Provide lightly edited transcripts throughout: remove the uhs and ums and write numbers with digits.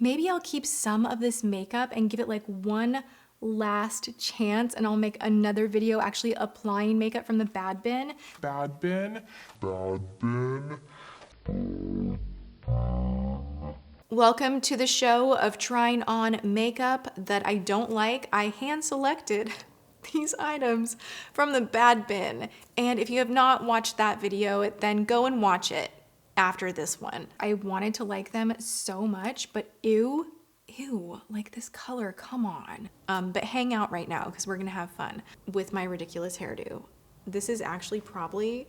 maybe I'll keep some of this makeup and give it like one last chance, and I'll make another video actually applying makeup from the bad bin. Bad bin. Welcome to the show of trying on makeup that I don't like. I hand selected these items from the bad bin, and if you have not watched that video, then go and watch it after this one. I wanted to like them so much, but ew, like this color, come on. But hang out right now because we're gonna have fun with my ridiculous hairdo. This is actually probably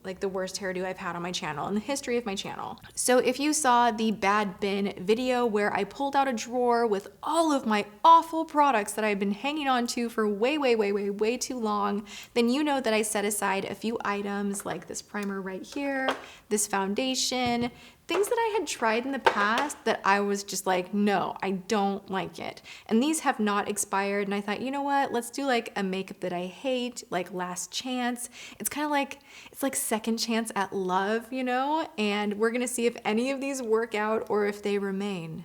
like the worst hairdo I've had on my channel in the history of my channel. So if you saw the bad bin video where I pulled out a drawer with all of my awful products that I've been hanging on to for way too long, then you know that I set aside a few items like this primer right here, this foundation, things that I had tried in the past that I was just like, no, I don't like it. And these have not expired. And I thought, you know what? Let's do like a makeup that I hate, like last chance. It's kind of like, it's like second chance at love, you know? And we're gonna see if any of these work out or if they remain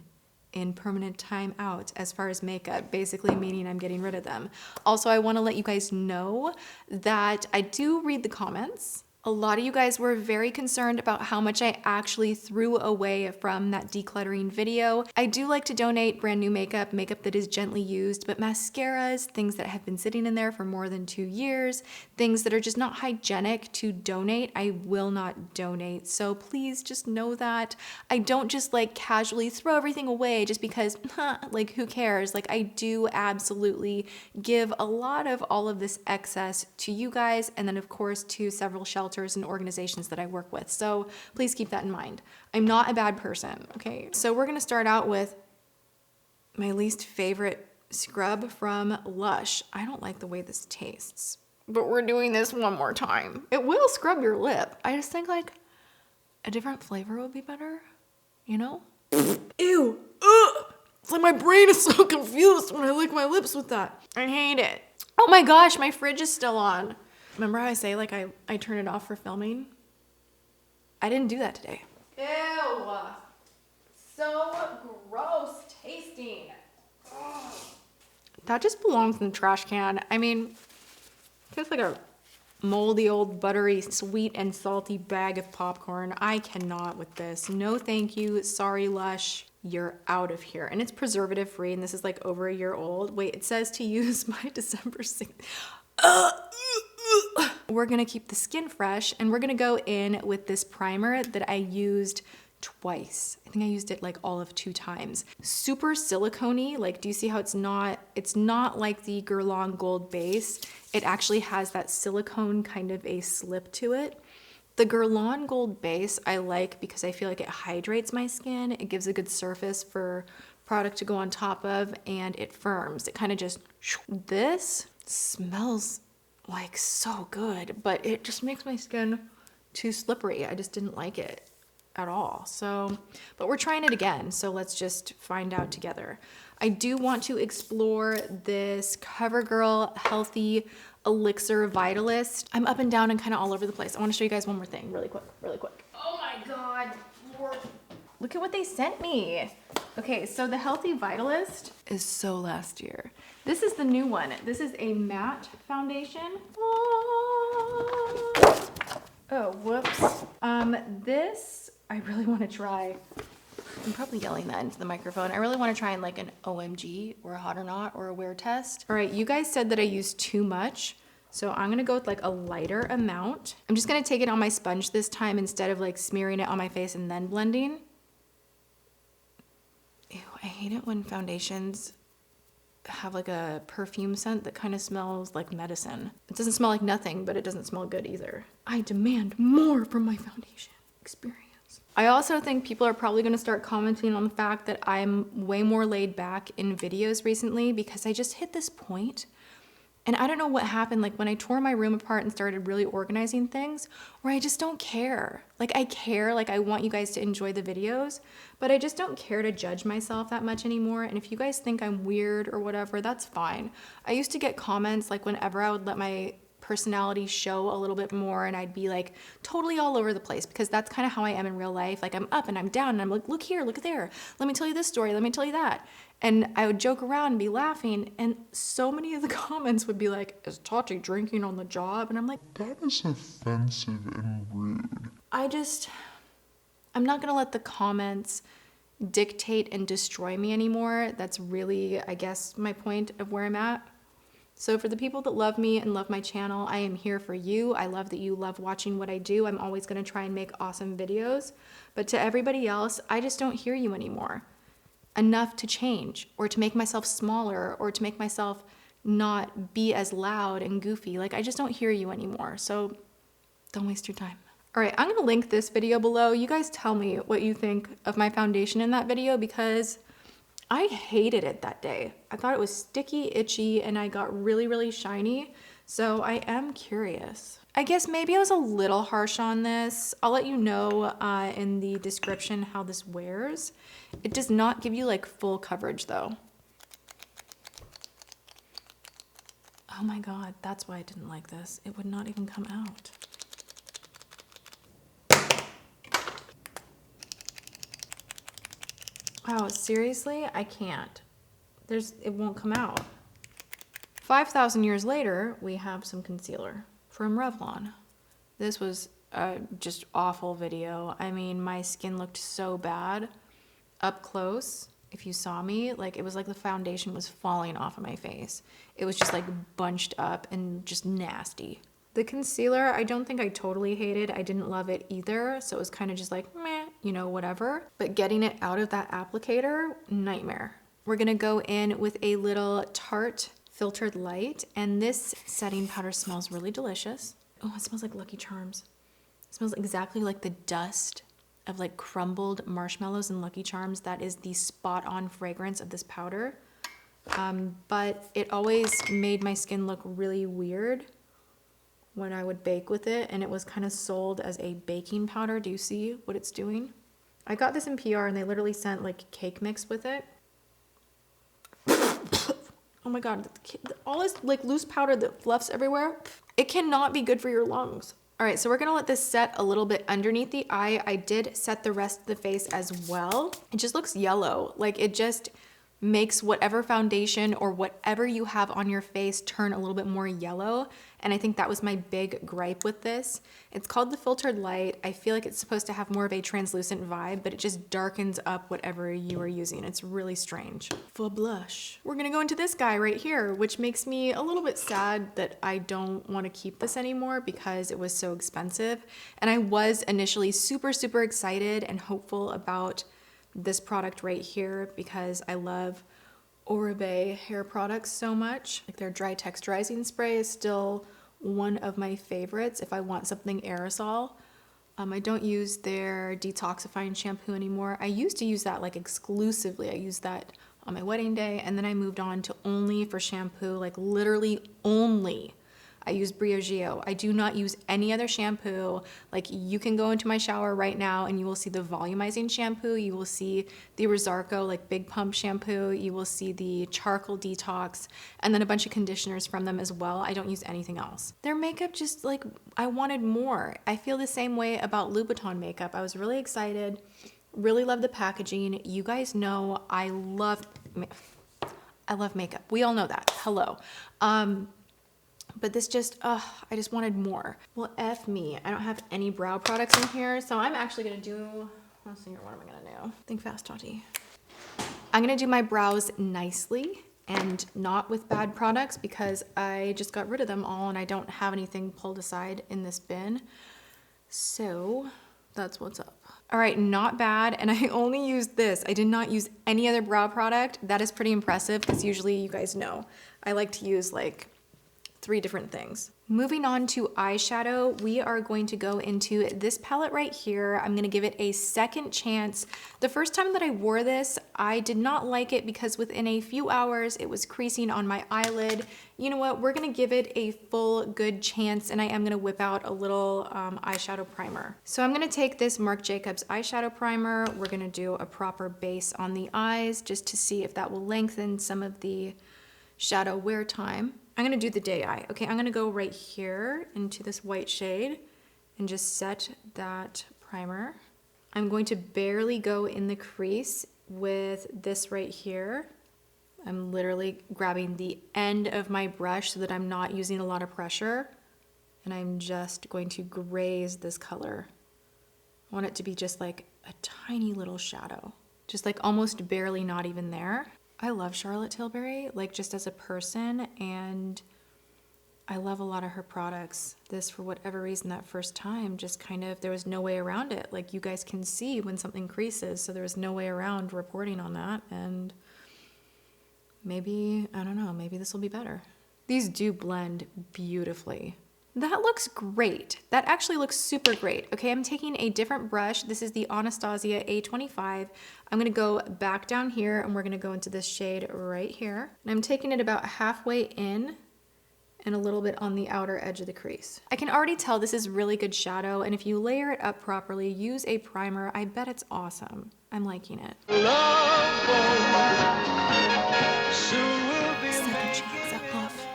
in permanent time out as far as makeup, basically meaning I'm getting rid of them. Also, I wanna let you guys know that I do read the comments. A lot of you guys were very concerned about how much I actually threw away from that decluttering video. I do like to donate brand new makeup that is gently used, but mascaras, things that have been sitting in there for more than 2 years, things that are just not hygienic to donate, I will not donate. So please just know that. I don't just like casually throw everything away just because, like who cares? Like I do absolutely give a lot of all of this excess to you guys, and then of course to several shelters and organizations that I work with. So please keep that in mind. I'm not a bad person, okay? So we're gonna start out with my least favorite scrub from Lush. I don't like the way this tastes, but we're doing this one more time. It will scrub your lip. I just think like a different flavor would be better, you know? Ew, ugh! It's like my brain is so confused when I lick my lips with that. I hate it. Oh my gosh, my fridge is still on. Remember how I say like I turn it off for filming? I didn't do that today. Ew, so gross tasting. Ugh. That just belongs in the trash can. I mean, it's like a moldy old buttery sweet and salty bag of popcorn. I cannot with this. No thank you, sorry Lush. You're out of here. And it's preservative free and this is like over a year old. Wait, it says to use by December 6th. We're gonna keep the skin fresh and we're gonna go in with this primer that I used twice. I think I used it like all of 2 times. Super silicone-y, like do you see how it's not like the Guerlain Gold base. It actually has that silicone kind of a slip to it. The Guerlain Gold base I like because I feel like it hydrates my skin. It gives a good surface for product to go on top of and it firms. It kind of just, this smells like so good, but it just makes my skin too slippery. I just didn't like it at all. So, but we're trying it again. So let's just find out together. I do want to explore this CoverGirl Healthy Elixir Vitalist. I'm up and down and kind of all over the place. I want to show you guys one more thing really quick. Oh my God, Lord. Look at what they sent me. Okay, so the Healthy Vitalist is so last year. This is the new one. This is a matte foundation. Oh, whoops. This, I really want to try. I'm probably yelling that into the microphone. I really want to try in like an OMG or a hot or not or a wear test. All right, you guys said that I used too much. So I'm gonna go with like a lighter amount. I'm just gonna take it on my sponge this time instead of like smearing it on my face and then blending. Ew, I hate it when foundations have like a perfume scent that kind of smells like medicine. It doesn't smell like nothing, but it doesn't smell good either. I demand more from my foundation experience. I also think people are probably gonna start commenting on the fact that I'm way more laid back in videos recently because I just hit this point. And I don't know what happened, like when I tore my room apart and started really organizing things, where I just don't care. Like I care, like I want you guys to enjoy the videos, but I just don't care to judge myself that much anymore. And if you guys think I'm weird or whatever, that's fine. I used to get comments like whenever I would let my personality show a little bit more, and I'd be like totally all over the place, because that's kind of how I am in real life. Like, I'm up and I'm down and I'm like, look here, look there, let me tell you this story, let me tell you that. And I would joke around and be laughing, and so many of the comments would be like, is Tati drinking on the job? And I'm like, that is offensive and rude. I'm not gonna let the comments dictate and destroy me anymore. That's really, I guess, my point of where I'm at. So for the people that love me and love my channel, I am here for you. I love that you love watching what I do. I'm always gonna try and make awesome videos. But to everybody else, I just don't hear you anymore enough to change, or to make myself smaller, or to make myself not be as loud and goofy. Like, I just don't hear you anymore. So don't waste your time. All right, I'm gonna link this video below. You guys tell me what you think of my foundation in that video, because I hated it that day. I thought it was sticky, itchy, and I got really, really shiny. So I am curious. I guess maybe I was a little harsh on this. I'll let you know in the description how this wears. It does not give you like full coverage though. Oh my God, that's why I didn't like this. It would not even come out. Wow, seriously? I can't. It won't come out. 5,000 years later, we have some concealer from Revlon. This was a just awful video. I mean, my skin looked so bad up close. If you saw me, like, it was like the foundation was falling off of my face. It was just like bunched up and just nasty. The concealer, I don't think I totally hated. I didn't love it either. So it was kind of just like, meh, you know, whatever. But getting it out of that applicator, nightmare. We're gonna go in with a little Tarte Filtered Light, and this setting powder smells really delicious. Oh, it smells like Lucky Charms. It smells exactly like the dust of like crumbled marshmallows and Lucky Charms. That is the spot on fragrance of this powder. But it always made my skin look really weird when I would bake with it, and it was kind of sold as a baking powder. Do you see what it's doing? I got this in PR and they literally sent like cake mix with it. Oh my God, all this like loose powder that fluffs everywhere. It cannot be good for your lungs. All right, so we're gonna let this set a little bit underneath the eye. I did set the rest of the face as well. It just looks yellow. Like, it just makes whatever foundation or whatever you have on your face turn a little bit more yellow. And I think that was my big gripe with this. It's called the Filtered Light. I feel like it's supposed to have more of a translucent vibe, but it just darkens up whatever you are using. It's really strange. For blush, we're gonna go into this guy right here, which makes me a little bit sad that I don't wanna keep this anymore because it was so expensive. And I was initially super, super excited and hopeful about this product right here because I love Oribe hair products so much. Like, their dry texturizing spray is still one of my favorites if I want something aerosol. I don't use their detoxifying shampoo anymore. I used to use that like exclusively. I used that on my wedding day, and then I moved on to only for shampoo, like literally only. I use Briogeo. I do not use any other shampoo. Like, you can go into my shower right now and you will see the volumizing shampoo. You will see the Rosarco, like big pump shampoo. You will see the charcoal detox, and then a bunch of conditioners from them as well. I don't use anything else. Their makeup just like, I wanted more. I feel the same way about Louboutin makeup. I was really excited, really love the packaging. You guys know I love makeup. We all know that. Hello. But this just, I just wanted more. Well, F me. I don't have any brow products in here, so I'm actually gonna do, let's see here, what am I gonna do? Think fast, Tati. I'm gonna do my brows nicely and not with bad products because I just got rid of them all and I don't have anything pulled aside in this bin. So that's what's up. All right, not bad, and I only used this. I did not use any other brow product. That is pretty impressive because usually, you guys know, I like to use like 3 different things. Moving on to eyeshadow, we are going to go into this palette right here. I'm gonna give it a second chance. The first time that I wore this, I did not like it because within a few hours, it was creasing on my eyelid. You know what, we're gonna give it a full good chance, and I am gonna whip out a little eyeshadow primer. So I'm gonna take this Marc Jacobs eyeshadow primer. We're gonna do a proper base on the eyes just to see if that will lengthen some of the shadow wear time. I'm gonna do the day eye. Okay, I'm gonna go right here into this white shade and just set that primer. I'm going to barely go in the crease with this right here. I'm literally grabbing the end of my brush so that I'm not using a lot of pressure. And I'm just going to graze this color. I want it to be just like a tiny little shadow. Just like almost barely not even there. I love Charlotte Tilbury, like just as a person, and I love a lot of her products. This, for whatever reason, that first time, just kind of, there was no way around it. Like you guys can see when something creases, so there was no way around reporting on that, and maybe, I don't know, maybe this will be better. These do blend beautifully. That looks great. That actually looks super great. Okay, I'm taking a different brush. This is the Anastasia A25. I'm gonna go back down here and we're gonna go into this shade right here. And I'm taking it about halfway in and a little bit on the outer edge of the crease. I can already tell this is really good shadow, and if you layer it up properly, use a primer, I bet it's awesome. I'm liking it. Second chance at love.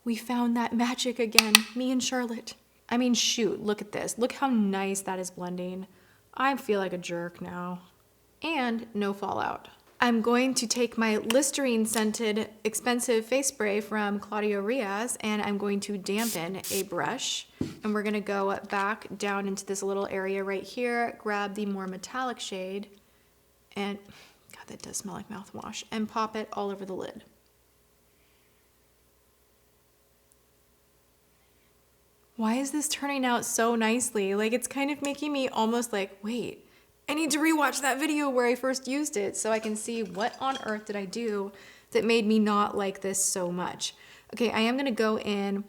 We found that magic again, me and Charlotte. I mean, shoot, look at this. Look how nice that is blending. I feel like a jerk now. And no fallout. I'm going to take my Listerine scented expensive face spray from Claudio Riaz, and I'm going to dampen a brush. And we're gonna go back down into this little area right here, grab the more metallic shade, and, God, that does smell like mouthwash, and pop it all over the lid. Why is this turning out so nicely? Like, it's kind of making me almost like, wait, I need to rewatch that video where I first used it so I can see what on earth did I do that made me not like this so much. Okay, I am gonna go in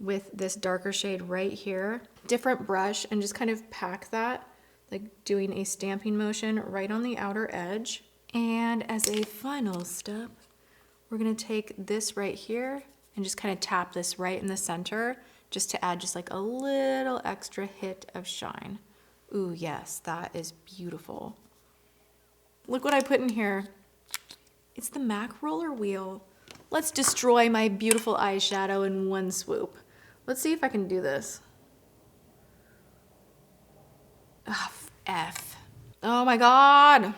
with this darker shade right here, different brush, and just kind of pack that, like doing a stamping motion right on the outer edge. And as a final step, we're gonna take this right here and just kind of tap this right in the center, just to add just like a little extra hit of shine. Ooh, yes, that is beautiful. Look what I put in here. It's the MAC Rollerwheel. Let's destroy my beautiful eyeshadow in one swoop. Let's see if I can do this. Ah, F. Oh my God.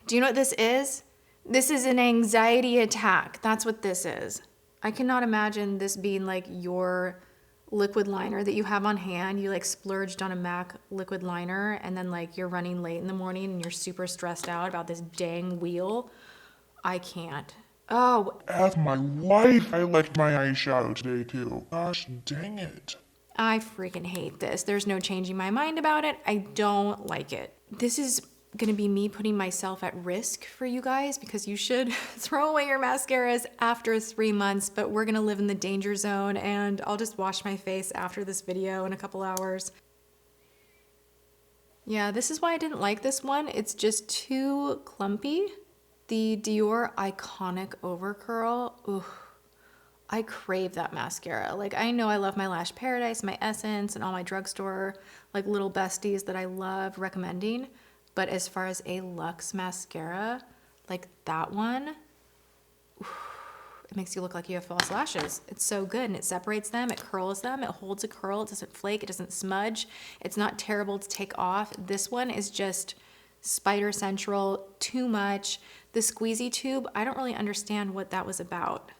Do you know what this is? This is an anxiety attack. That's what this is. I cannot imagine this being like your liquid liner that you have on hand. You like splurged on a MAC liquid liner and then like you're running late in the morning and you're super stressed out about this dang wheel. I can't. Oh. Ask my life, I liked my eyeshadow today too. Gosh dang it. I freaking hate this. There's no changing my mind about it. I don't like it. This is gonna be me putting myself at risk for you guys because you should throw away your mascaras after 3 months, but we're gonna live in the danger zone and I'll just wash my face after this video in a couple hours. Yeah, this is why I didn't like this one. It's just too clumpy. The Dior Iconic Overcurl, ooh, I crave that mascara. Like, I know I love my Lash Paradise, my Essence, and all my drugstore like little besties that I love recommending. But as far as a luxe mascara, like that one, it makes you look like you have false lashes. It's so good, and it separates them, it curls them, it holds a curl, it doesn't flake, it doesn't smudge. It's not terrible to take off. This one is just spider central, too much. The squeezy tube, I don't really understand what that was about.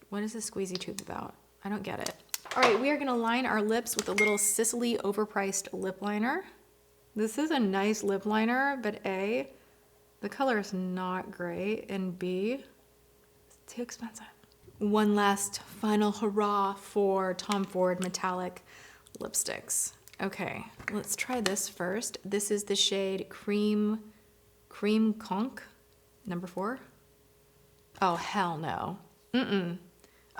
What is the squeezy tube about? I don't get it. All right, we are gonna line our lips with a little Sisley overpriced lip liner. This is a nice lip liner, but A, the color is not great, and B, it's too expensive. One last final hurrah for Tom Ford metallic lipsticks. Okay, let's try this first. This is the shade Cream Conch, number 4. Oh, hell no.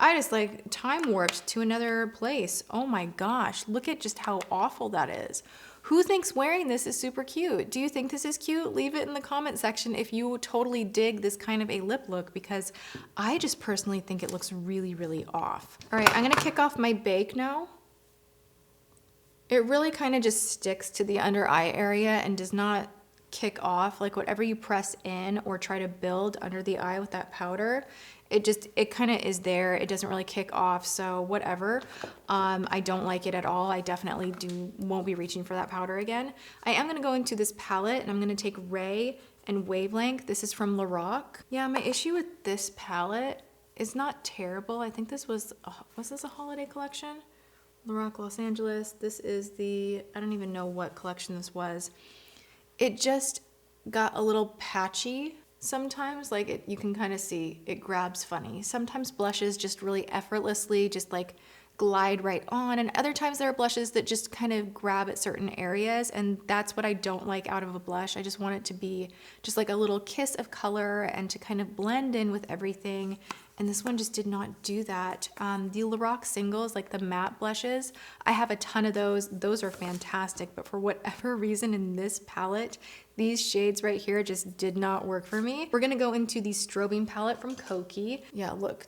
I just like time warped to another place. Oh my gosh, look at just how awful that is. Who thinks wearing this is super cute? Do you think this is cute? Leave it in the comment section if you totally dig this kind of a lip look, because I just personally think it looks really, really off. All right, I'm gonna kick off my bake now. It really kind of just sticks to the under eye area and does not kick off. Like whatever you press in or try to build under the eye with that powder, it kind of is there. It doesn't really kick off, so whatever. I don't like it at all. I definitely won't be reaching for that powder again. I am gonna go into this palette and I'm gonna take Ray and Wavelength. This is from LORAC. Yeah, my issue with this palette is not terrible. I think this was this a holiday collection? LORAC Los Angeles. This is the, I don't even know what collection this was. It just got a little patchy sometimes. Like you can kind of see it grabs funny. Sometimes blushes just really effortlessly just like glide right on, and other times there are blushes that just kind of grab at certain areas, and that's what I don't like out of a blush. I just want it to be just like a little kiss of color and to kind of blend in with everything, and this one just did not do that. The LORAC singles, like the matte blushes, I have a ton of those. Those are fantastic, but for whatever reason in this palette, these shades right here just did not work for me. We're gonna go into the Strobing palette from Kokie. Yeah, look,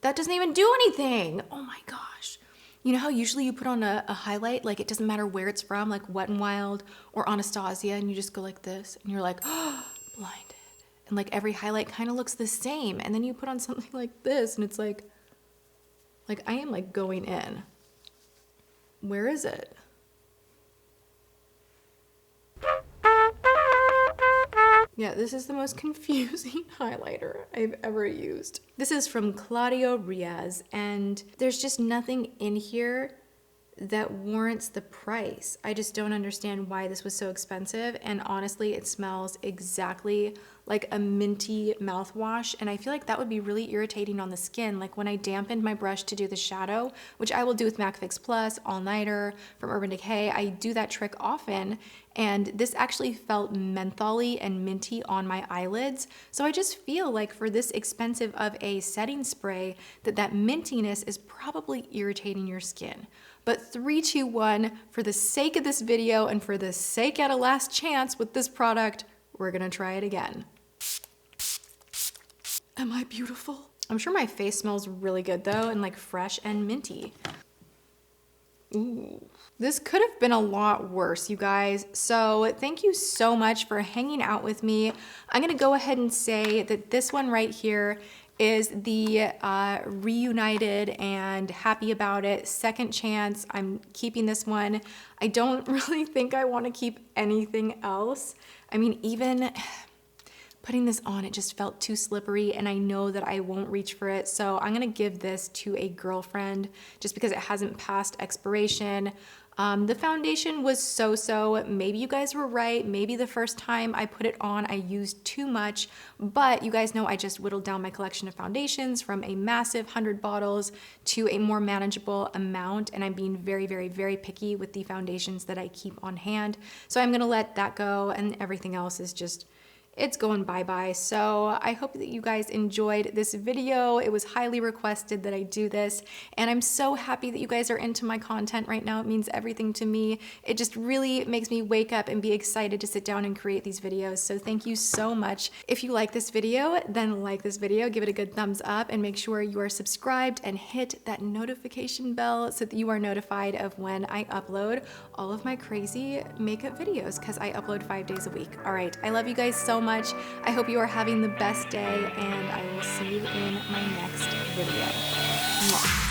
that doesn't even do anything. Oh my gosh. You know how usually you put on a highlight, like it doesn't matter where it's from, like Wet n Wild or Anastasia, and you just go like this and you're like, oh, blinded. And like every highlight kind of looks the same. And then you put on something like this and it's like I am like going in. Where is it? Yeah, this is the most confusing highlighter I've ever used. This is from Claudio Riaz, and there's just nothing in here that warrants the price. I just don't understand why this was so expensive, and honestly, it smells exactly like a minty mouthwash, and I feel like that would be really irritating on the skin. Like when I dampened my brush to do the shadow, which I will do with MAC Fix Plus, All Nighter, from Urban Decay, I do that trick often, and this actually felt mentholy and minty on my eyelids. So I just feel like for this expensive of a setting spray, that mintiness is probably irritating your skin. But 3, 2, 1, for the sake of this video and for the sake at a last chance with this product, we're gonna try it again. Am I beautiful? I'm sure my face smells really good though, and like fresh and minty. Ooh. This could have been a lot worse, you guys. So thank you so much for hanging out with me. I'm gonna go ahead and say that this one right here is the reunited and happy about it second chance. I'm keeping this one. I don't really think I want to keep anything else. I mean, even putting this on, it just felt too slippery, and I know that I won't reach for it. So I'm gonna give this to a girlfriend just because it hasn't passed expiration. The foundation was so-so. Maybe you guys were right. Maybe the first time I put it on, I used too much, but you guys know I just whittled down my collection of foundations from a massive 100 bottles to a more manageable amount, and I'm being very, very, very picky with the foundations that I keep on hand. So I'm gonna let that go, and everything else is just, it's going bye-bye. So I hope that you guys enjoyed this video. It was highly requested that I do this, and I'm so happy that you guys are into my content right now. It means everything to me. It just really makes me wake up and be excited to sit down and create these videos. So thank you so much. If you like this video, then like this video, give it a good thumbs up, and make sure you are subscribed and hit that notification bell so that you are notified of when I upload all of my crazy makeup videos, because I upload 5 days a week. All right, I love you guys so much. I hope you are having the best day, and I will see you in my next video. Mwah.